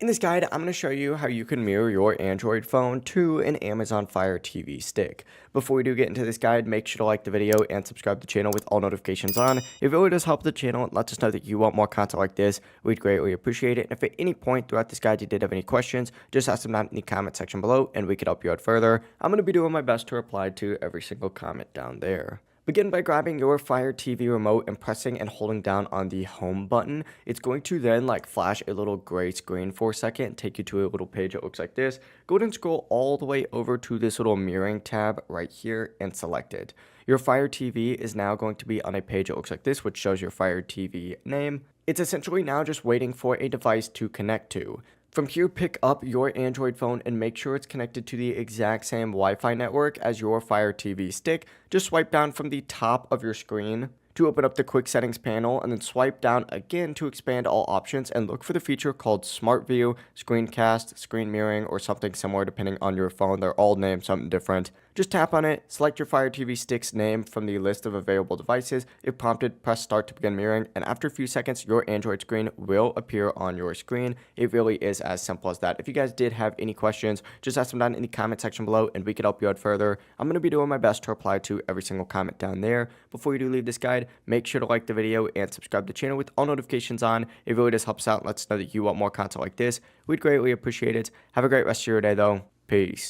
In this guide, I'm going to show you how you can mirror your Android phone to an Amazon Fire TV stick. Before we do get into this guide, make sure to like the video and subscribe to the channel with all notifications on. It really does help the channel and lets us know that you want more content like this. We'd greatly appreciate it. And if at any point throughout this guide you did have any questions, just ask them down in the comment section below and we could help you out further. I'm going to be doing my best to reply to every single comment down there. Begin by grabbing your Fire TV remote and pressing and holding down on the home button. It's going to then flash a little gray screen for a second, take you to a little page that looks like this. Go ahead and scroll all the way over to this little mirroring tab right here and select it. Your Fire TV is now going to be on a page that looks like this, which shows your Fire TV name. It's essentially now just waiting for a device to connect to. From here, pick up your Android phone and make sure it's connected to the exact same Wi-Fi network as your Fire TV stick. Just swipe down from the top of your screen to open up the quick settings panel, and then swipe down again to expand all options and look for the feature called Smart View, Screencast, Screen Mirroring, or something similar depending on your phone. They're all named something different. Just tap on it, select your Fire TV stick's name from the list of available devices. If prompted, press start to begin mirroring, and after a few seconds, your Android screen will appear on your screen. It really is as simple as that. If you guys did have any questions, just ask them down in the comment section below and we could help you out further. I'm going to be doing my best to reply to every single comment down there. Before you do leave this guide, make sure to like the video and subscribe to the channel with all notifications on. It really does help us out and lets us know that you want more content like this. We'd greatly appreciate it. Have a great rest of your day though. Peace.